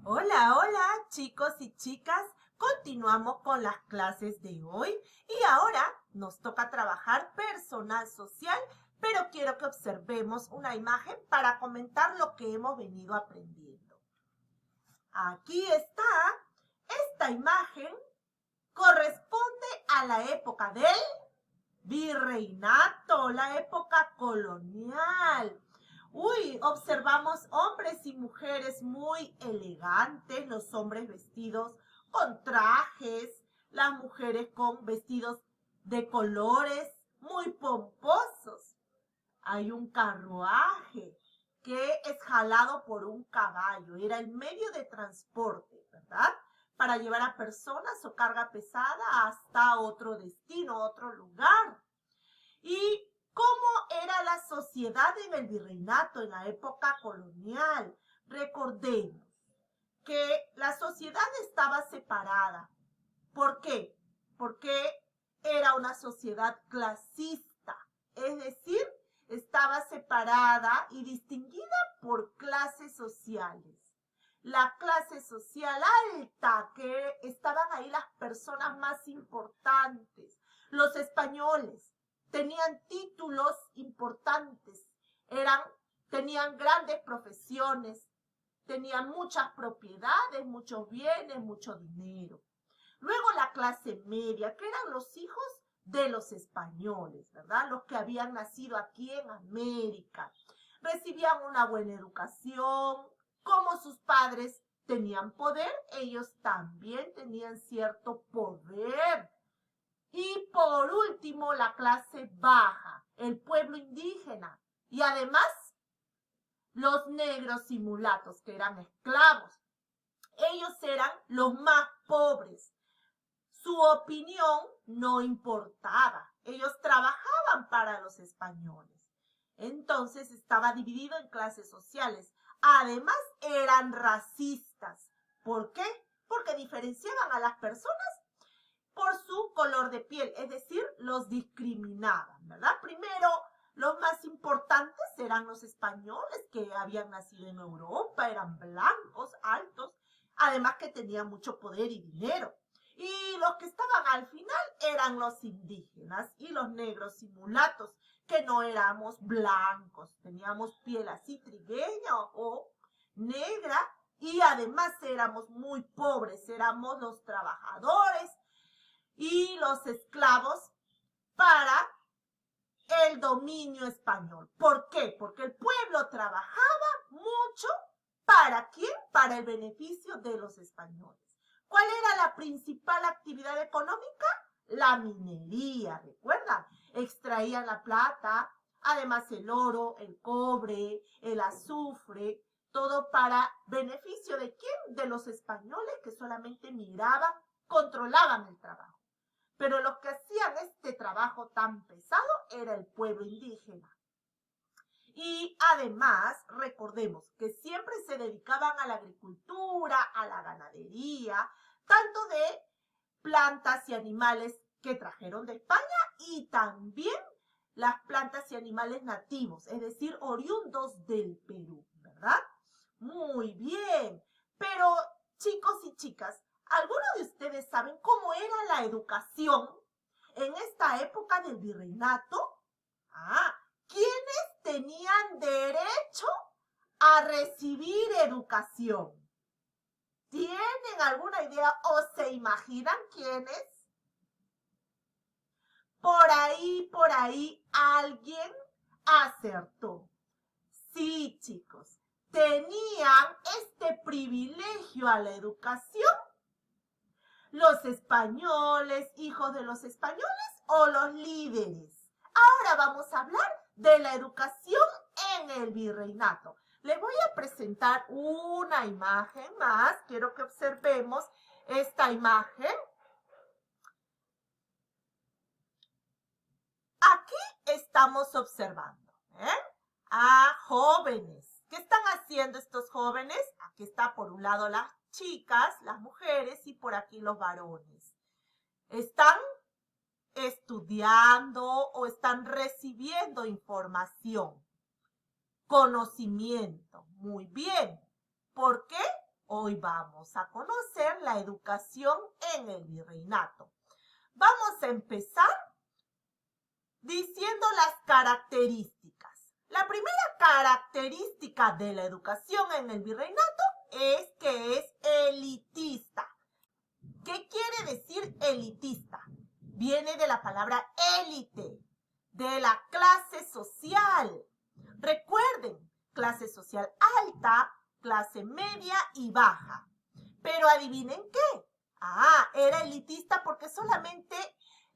Hola, hola, chicos y chicas. Continuamos con las clases de hoy y ahora nos toca trabajar personal social, pero quiero que observemos una imagen para comentar lo que hemos venido aprendiendo. Aquí está. Esta imagen corresponde a la época del virreinato, la época colonial. Uy, observamos hombres y mujeres muy elegantes, los hombres vestidos con trajes, las mujeres con vestidos de colores muy pomposos. Hay un carruaje que es jalado por un caballo, era el medio de transporte, ¿verdad? Para llevar a personas o carga pesada hasta otro destino, otro lugar. ¿Y cómo era la sociedad en el virreinato, en la época colonial? Recordemos que la sociedad estaba separada. ¿Por qué? Porque era una sociedad clasista, es decir, estaba separada y distinguida por clases sociales. La clase social alta, que estaban ahí las personas más importantes, los españoles, tenían títulos importantes, tenían grandes profesiones, tenían muchas propiedades, muchos bienes, mucho dinero. Luego la clase media, que eran los hijos de los españoles, ¿verdad? Los que habían nacido aquí en América. Recibían una buena educación, como sus padres tenían poder, ellos también tenían cierto poder. Y por último, la clase baja, el pueblo indígena. Y además, los negros y mulatos, que eran esclavos. Ellos eran los más pobres. Su opinión no importaba. Ellos trabajaban para los españoles. Entonces estaba dividido en clases sociales. Además, eran racistas. ¿Por qué? Porque diferenciaban a las personas por su color de piel, es decir, los discriminaban, ¿verdad? Primero, los más importantes eran los españoles que habían nacido en Europa, eran blancos, altos, además que tenían mucho poder y dinero. Y los que estaban al final eran los indígenas y los negros y mulatos, que no éramos blancos, teníamos piel así trigueña o negra y además éramos muy pobres, éramos los trabajadores y los esclavos para el dominio español. ¿Por qué? Porque el pueblo trabajaba mucho. ¿Para quién? Para el beneficio de los españoles. ¿Cuál era la principal actividad económica? La minería, ¿recuerdan? Extraían la plata, además el oro, el cobre, el azufre, todo para beneficio de quién? De los españoles que solamente migraban, controlaban el trabajo. Pero los que hacían este trabajo tan pesado era el pueblo indígena. Y además, recordemos que siempre se dedicaban a la agricultura, a la ganadería, tanto de plantas y animales que trajeron de España y también las plantas y animales nativos, es decir, oriundos del Perú, ¿verdad? Muy bien. Pero, chicos y chicas, ¿algunos de ustedes saben cómo era la educación en esta época del virreinato? Ah, ¿quiénes tenían derecho a recibir educación? ¿Tienen alguna idea o se imaginan quiénes? Por ahí, alguien acertó. Sí, chicos, tenían este privilegio a la educación los españoles, hijos de los españoles o los líderes. Ahora vamos a hablar de la educación en el virreinato. Les voy a presentar una imagen más. Quiero que observemos esta imagen. Aquí estamos observando a jóvenes. ¿Qué están haciendo estos jóvenes? Aquí está por un lado las chicas, las mujeres, y por aquí los varones. Están estudiando o están recibiendo información, conocimiento. Muy bien. ¿Por qué? Hoy vamos a conocer la educación en el virreinato. Vamos a empezar diciendo las características. La primera característica de la educación en el virreinato es que es elitista. ¿Qué quiere decir elitista? Viene de la palabra élite, de la clase social. Recuerden, clase social alta, clase media y baja. Pero adivinen qué. Era elitista porque solamente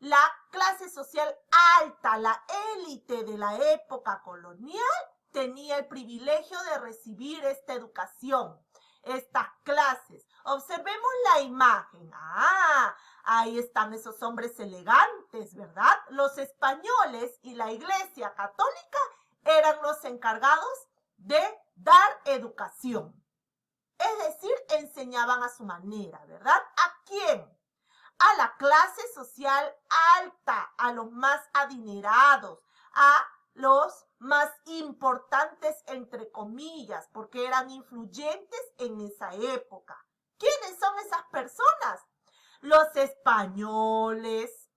la clase social alta, la élite de la época colonial, tenía el privilegio de recibir esta educación, estas clases. Observemos la imagen. Ahí están esos hombres elegantes, ¿verdad? Los españoles y la Iglesia Católica eran los encargados de dar educación. Es decir, enseñaban a su manera, ¿verdad? ¿A quién? A la clase social alta, a los más adinerados, a los más importantes, entre comillas, porque eran influyentes en esa época. ¿Quiénes son esas personas? Los españoles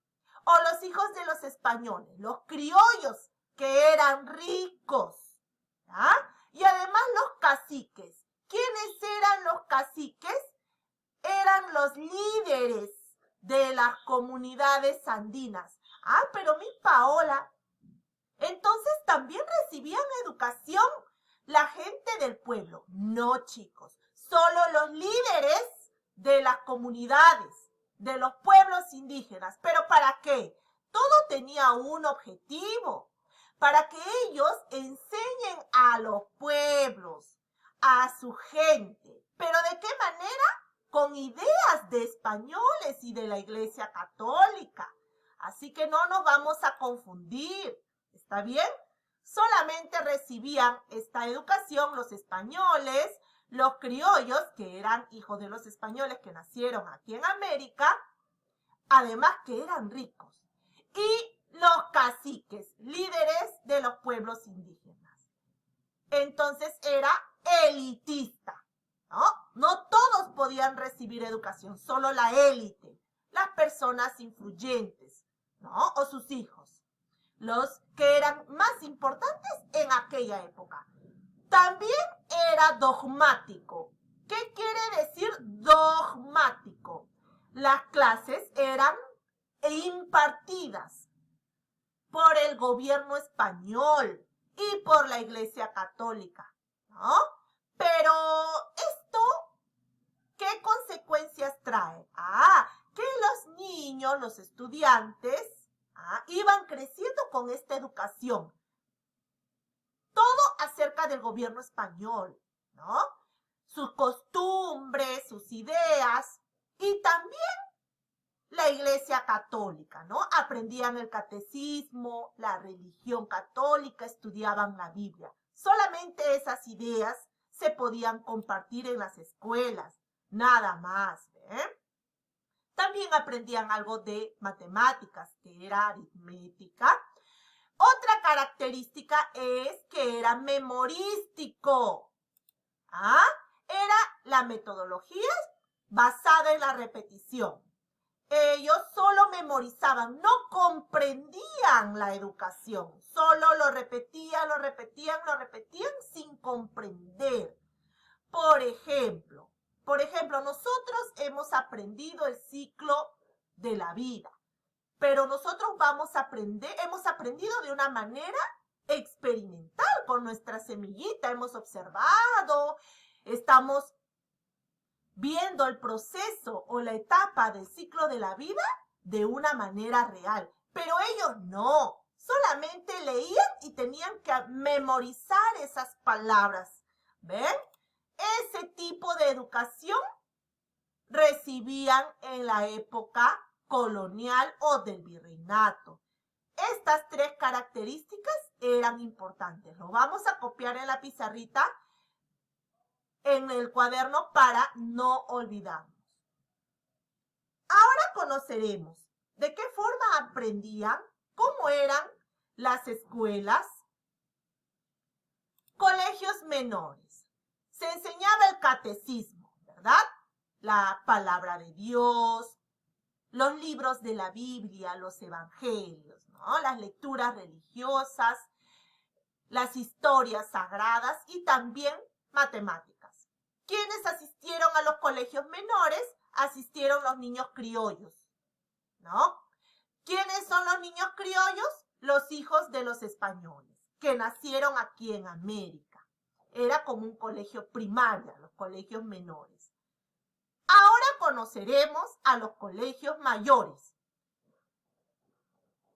o los hijos de los españoles, los criollos que eran ricos, ¿ah? Y además los caciques. ¿Quiénes eran los caciques? Eran los líderes de las comunidades andinas. Pero mi Paola, entonces también recibían educación la gente del pueblo. No, chicos, solo los líderes de las comunidades, de los pueblos indígenas. ¿Pero para qué? Todo tenía un objetivo, para que ellos enseñen a los pueblos, a su gente. ¿Pero de qué manera? Con ideas de españoles y de la Iglesia Católica. Así que no nos vamos a confundir. ¿Está bien? Solamente recibían esta educación los españoles, los criollos, que eran hijos de los españoles que nacieron aquí en América, además que eran ricos, y los caciques, líderes de los pueblos indígenas. Entonces era elitista, ¿no? No todos podían recibir educación, solo la élite, las personas influyentes, ¿no? O sus hijos, los que eran más importantes en aquella época. También era dogmático. ¿Qué quiere decir dogmático? Las clases eran impartidas por el gobierno español y por la Iglesia Católica, ¿no? Pero esto, ¿qué consecuencias trae? Que los niños, los estudiantes, iban creciendo con esta educación. Todo acerca del gobierno español, ¿no? Sus costumbres, sus ideas y también la Iglesia Católica, ¿no? Aprendían el catecismo, la religión católica, estudiaban la Biblia. Solamente esas ideas se podían compartir en las escuelas, nada más, ¿eh? También aprendían algo de matemáticas, que era aritmética. Otra característica es que era memorístico. Era la metodología basada en la repetición. Ellos solo memorizaban, no comprendían la educación, solo lo repetían sin comprender. Por ejemplo, nosotros hemos aprendido el ciclo de la vida, pero nosotros hemos aprendido de una manera experimental con nuestra semillita, hemos observado, estamos viendo el proceso o la etapa del ciclo de la vida de una manera real. Pero ellos no, solamente leían y tenían que memorizar esas palabras. ¿Ven? Ese tipo de educación recibían en la época colonial o del virreinato. Estas tres características eran importantes. Lo vamos a copiar en la pizarrita, en el cuaderno, para no olvidarnos. Ahora conoceremos de qué forma aprendían, cómo eran las escuelas, colegios menores. Se enseñaba el catecismo, ¿verdad? ¿verdad? La palabra de Dios, los libros de la Biblia, los evangelios, ¿no? Las lecturas religiosas, las historias sagradas y también matemáticas. ¿Quiénes asistieron a los colegios menores? Asistieron los niños criollos, ¿no? ¿Quiénes son los niños criollos? Los hijos de los españoles, que nacieron aquí en América. Era como un colegio primario, los colegios menores. Ahora conoceremos a los colegios mayores.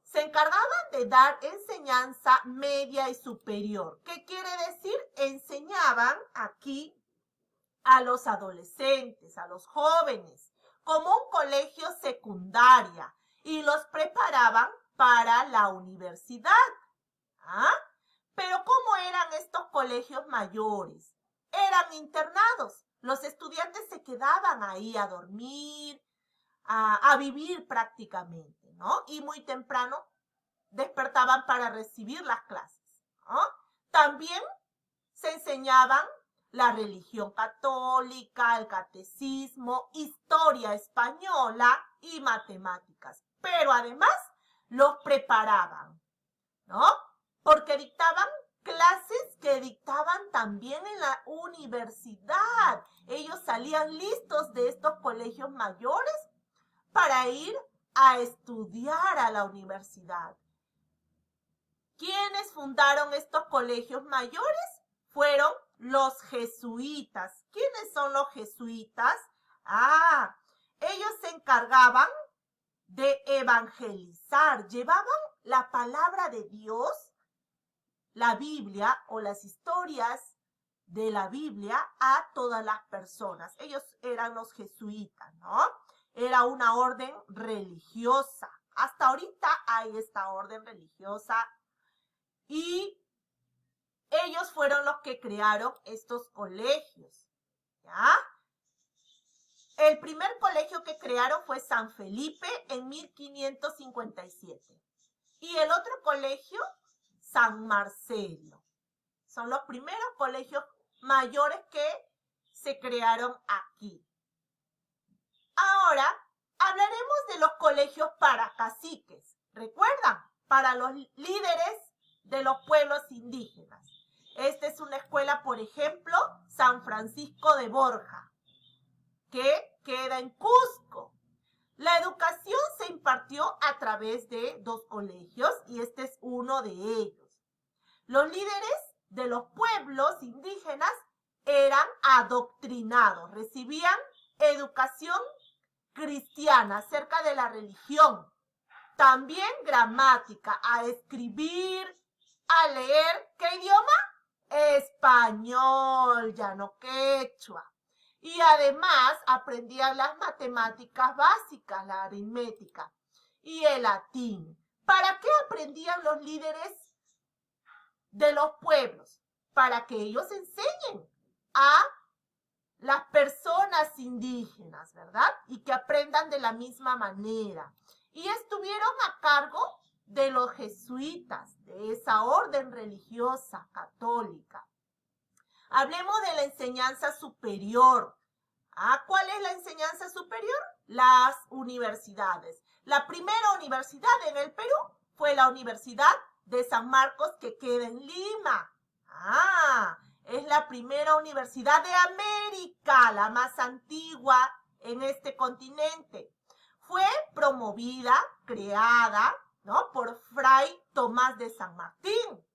Se encargaban de dar enseñanza media y superior. ¿Qué quiere decir? Enseñaban aquí a los adolescentes, a los jóvenes, como un colegio secundaria y los preparaban para la universidad. ¿Ah? Pero ¿cómo eran estos colegios mayores? Eran internados. Los estudiantes se quedaban ahí a dormir, a vivir prácticamente, ¿no? Y muy temprano despertaban para recibir las clases, ¿no? También se enseñaban la religión católica, el catecismo, historia española y matemáticas. Pero además los preparaban, ¿no? Porque dictaban clases que dictaban también en la universidad. Ellos salían listos de estos colegios mayores para ir a estudiar a la universidad. ¿Quiénes fundaron estos colegios mayores? Fueron los jesuitas. ¿Quiénes son los jesuitas? Ellos se encargaban de evangelizar. Llevaban la palabra de Dios, la Biblia o las historias de la Biblia a todas las personas. Ellos eran los jesuitas, ¿no? Era una orden religiosa. Hasta ahorita hay esta orden religiosa y ellos fueron los que crearon estos colegios, ¿ya? El primer colegio que crearon fue San Felipe en 1557. Y el otro colegio, San Marcelo. Son los primeros colegios mayores que se crearon aquí. Ahora hablaremos de los colegios para caciques. ¿Recuerdan? Para los líderes de los pueblos indígenas. Esta es una escuela, por ejemplo, San Francisco de Borja, que queda en Cusco. La educación se impartió a través de dos colegios y este es uno de ellos. Los líderes de los pueblos indígenas eran adoctrinados, recibían educación cristiana acerca de la religión, también gramática, a escribir, a leer. ¿Qué idioma? Español, ya no quechua. Y además aprendían las matemáticas básicas, la aritmética y el latín. ¿Para qué aprendían los líderes de los pueblos? Para que ellos enseñen a las personas indígenas, ¿verdad? Y que aprendan de la misma manera. Y estuvieron a cargo de los jesuitas, de esa orden religiosa católica. Hablemos de la enseñanza superior. ¿Cuál es la enseñanza superior? Las universidades. La primera universidad en el Perú fue la Universidad de San Marcos, que queda en Lima. Es la primera universidad de América, la más antigua en este continente. Fue promovida, creada, ¿no?, por Fray Tomás de San Martín.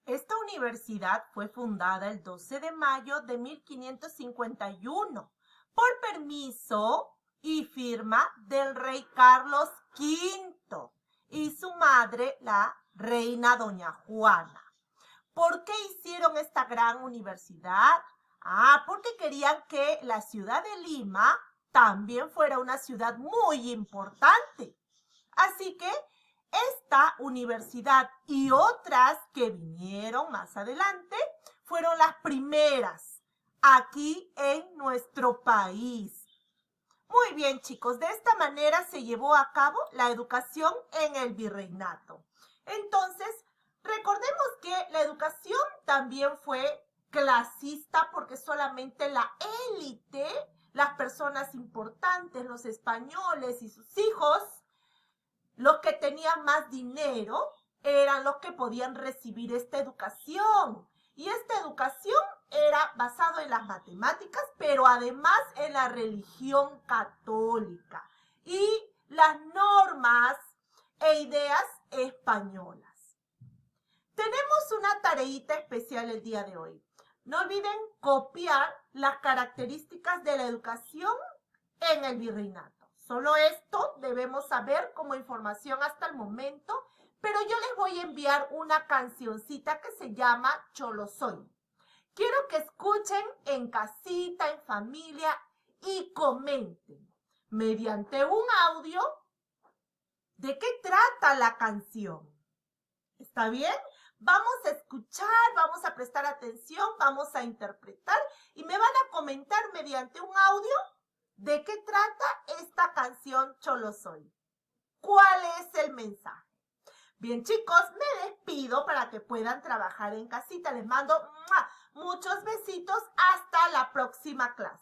Esta universidad fue fundada el 12 de mayo de 1551 por permiso y firma del rey Carlos V y su madre, la reina doña Juana. ¿Por qué hicieron esta gran universidad? Porque querían que la ciudad de Lima también fuera una ciudad muy importante. Así que esta universidad y otras que vinieron más adelante fueron las primeras aquí en nuestro país. Muy bien, chicos, de esta manera se llevó a cabo la educación en el virreinato. Entonces, recordemos que la educación también fue clasista porque solamente la élite las personas importantes, los españoles y sus hijos, los que tenían más dinero, eran los que podían recibir esta educación. Y esta educación era basada en las matemáticas, pero además en la religión católica y las normas e ideas españolas. Tenemos una tareita especial el día de hoy. No olviden copiar las características de la educación en el virreinato. Solo esto debemos saber como información hasta el momento, pero yo les voy a enviar una cancioncita que se llama Cholo Soy. Quiero que escuchen en casita, en familia y comenten mediante un audio de qué trata la canción. ¿Está bien? Vamos a escuchar, vamos a prestar atención, vamos a interpretar y me van a comentar mediante un audio de qué trata esta canción Cholo Soy. ¿Cuál es el mensaje? Bien, chicos, me despido para que puedan trabajar en casita. Les mando muchos besitos. Hasta la próxima clase.